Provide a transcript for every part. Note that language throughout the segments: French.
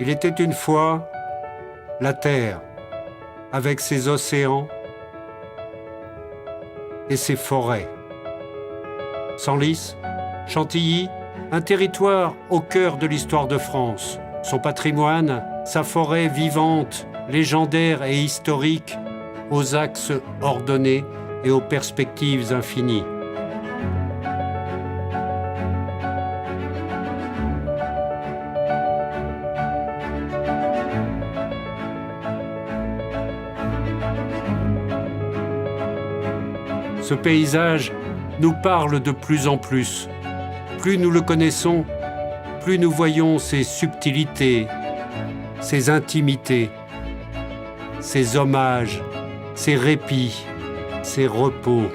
Il était une fois la Terre, avec ses océans et ses forêts. Senlis, Chantilly, un territoire au cœur de l'histoire de France. Son patrimoine, sa forêt vivante, légendaire et historique, aux axes ordonnés et aux perspectives infinies. Ce paysage nous parle de plus en plus. Plus nous le connaissons, plus nous voyons ses subtilités, ses intimités, ses hommages, ses répits, ses repos.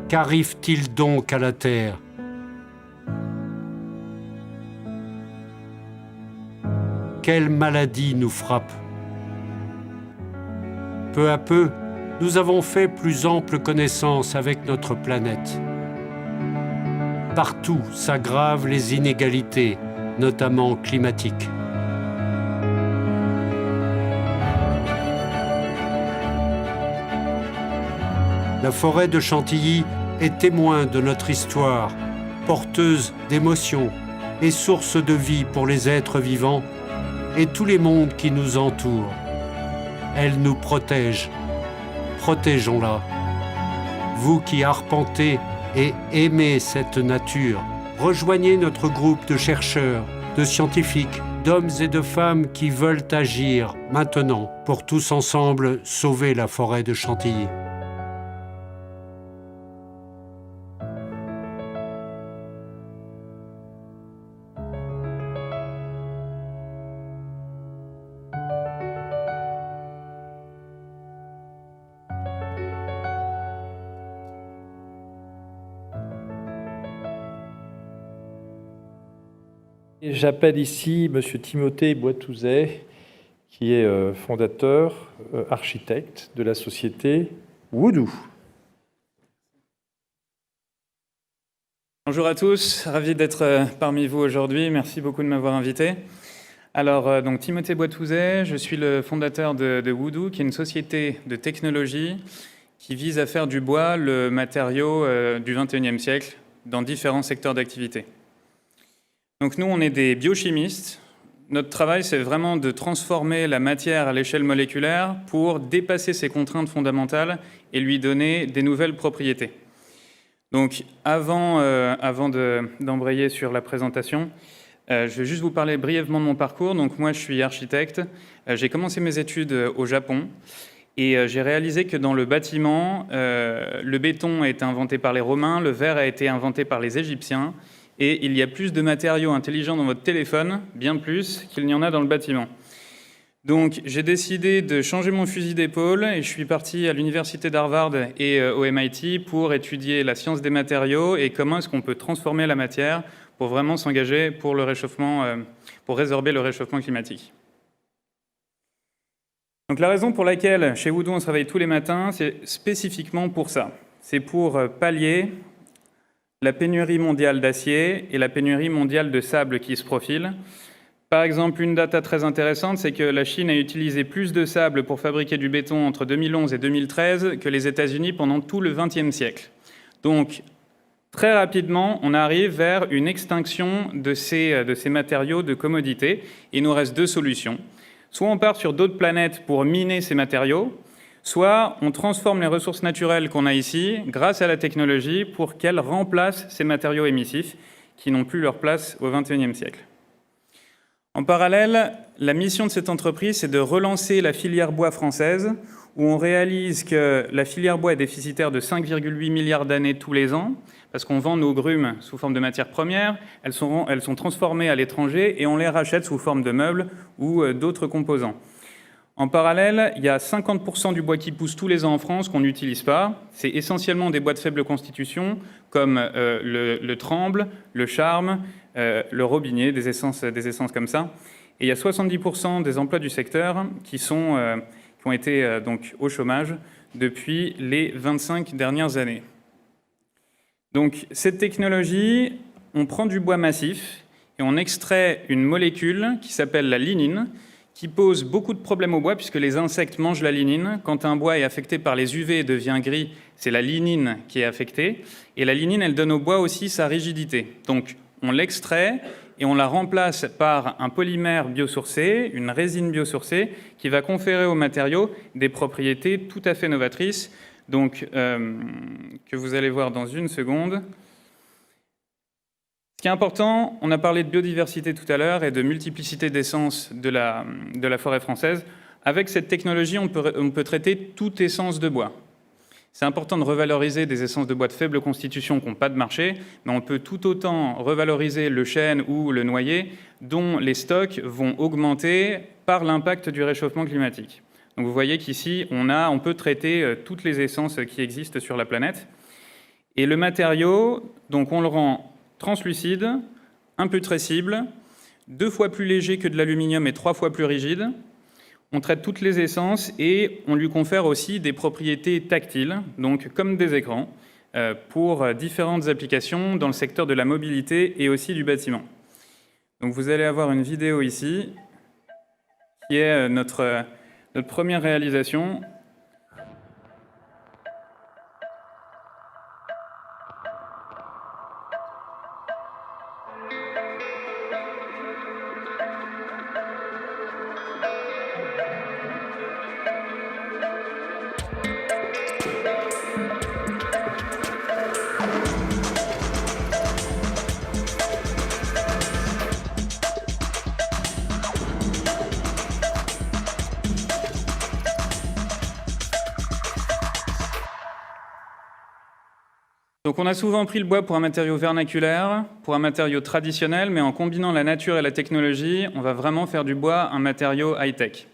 Qu'arrive-t-il donc à la Terre ? Quelle maladie nous frappe ? Peu à peu, nous avons fait plus ample connaissance avec notre planète. Partout s'aggravent les inégalités, notamment climatiques. La forêt de Chantilly est témoin de notre histoire, porteuse d'émotions et source de vie pour les êtres vivants et tous les mondes qui nous entourent. Elle nous protège. Protégeons-la. Vous qui arpentez et aimez cette nature, rejoignez notre groupe de chercheurs, de scientifiques, d'hommes et de femmes qui veulent agir maintenant pour tous ensemble sauver la forêt de Chantilly. J'appelle ici M. Timothée Boitouzet, qui est fondateur, architecte de la société Woodoo. Bonjour à tous, ravi d'être parmi vous aujourd'hui. Merci beaucoup de m'avoir invité. Alors, donc Timothée Boitouzet, je suis le fondateur de Woodoo, qui est une société de technologie qui vise à faire du bois le matériau du XXIe siècle dans différents secteurs d'activité. Donc nous, on est des biochimistes. Notre travail, c'est vraiment de transformer la matière à l'échelle moléculaire pour dépasser ses contraintes fondamentales et lui donner des nouvelles propriétés. Donc avant d'embrayer sur la présentation, je vais juste vous parler brièvement de mon parcours. Donc moi, je suis architecte. J'ai commencé mes études au Japon et j'ai réalisé que dans le bâtiment, le béton a été inventé par les Romains, le verre a été inventé par les Égyptiens, et il y a plus de matériaux intelligents dans votre téléphone, bien plus qu'il n'y en a dans le bâtiment. Donc j'ai décidé de changer mon fusil d'épaule et je suis parti à l'université d'Harvard et au MIT pour étudier la science des matériaux et comment est-ce qu'on peut transformer la matière pour vraiment s'engager pour le réchauffement, pour résorber le réchauffement climatique. Donc la raison pour laquelle chez Woodoo on se réveille tous les matins, c'est spécifiquement pour ça. C'est pour pallier la pénurie mondiale d'acier et la pénurie mondiale de sable qui se profile. Par exemple, une data très intéressante, c'est que la Chine a utilisé plus de sable pour fabriquer du béton entre 2011 et 2013 que les États-Unis pendant tout le XXe siècle. Donc, très rapidement, on arrive vers une extinction de ces matériaux de commodité. Il nous reste deux solutions. Soit on part sur d'autres planètes pour miner ces matériaux, soit on transforme les ressources naturelles qu'on a ici, grâce à la technologie, pour qu'elles remplacent ces matériaux émissifs qui n'ont plus leur place au XXIe siècle. En parallèle, la mission de cette entreprise, c'est de relancer la filière bois française, où on réalise que la filière bois est déficitaire de 5,8 milliards d'années tous les ans, parce qu'on vend nos grumes sous forme de matières premières, elles sont transformées à l'étranger et on les rachète sous forme de meubles ou d'autres composants. En parallèle, il y a 50% du bois qui pousse tous les ans en France qu'on n'utilise pas. C'est essentiellement des bois de faible constitution, comme le tremble, le charme, le robinier, des essences comme ça. Et il y a 70% des emplois du secteur qui ont été donc au chômage depuis les 25 dernières années. Donc cette technologie, on prend du bois massif et on extrait une molécule qui s'appelle la lignine, qui pose beaucoup de problèmes au bois puisque les insectes mangent la lignine. Quand un bois est affecté par les UV et devient gris, c'est la lignine qui est affectée. Et la lignine, elle donne au bois aussi sa rigidité. Donc, on l'extrait et on la remplace par un polymère biosourcé, une résine biosourcée, qui va conférer au matériau des propriétés tout à fait novatrices, donc, que vous allez voir dans une seconde. Ce qui est important, on a parlé de biodiversité tout à l'heure et de multiplicité d'essences de la forêt française. Avec cette technologie, on peut traiter toute essence de bois. C'est important de revaloriser des essences de bois de faible constitution qui n'ont pas de marché, mais on peut tout autant revaloriser le chêne ou le noyer, dont les stocks vont augmenter par l'impact du réchauffement climatique. Donc vous voyez qu'ici, on peut traiter toutes les essences qui existent sur la planète. Et le matériau, donc on le rend translucide, imputrescible, 2 fois plus léger que de l'aluminium et 3 fois plus rigide. On traite toutes les essences et on lui confère aussi des propriétés tactiles, donc comme des écrans, pour différentes applications dans le secteur de la mobilité et aussi du bâtiment. Donc vous allez avoir une vidéo ici qui est notre première réalisation. Donc on a souvent pris le bois pour un matériau vernaculaire, pour un matériau traditionnel, mais en combinant la nature et la technologie, on va vraiment faire du bois un matériau high-tech.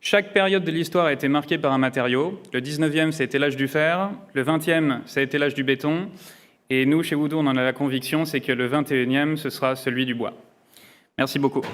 Chaque période de l'histoire a été marquée par un matériau. Le 19e, ça a été l'âge du fer. Le 20e, ça a été l'âge du béton. Et nous, chez Woodoo, on en a la conviction, c'est que le 21e, ce sera celui du bois. Merci beaucoup.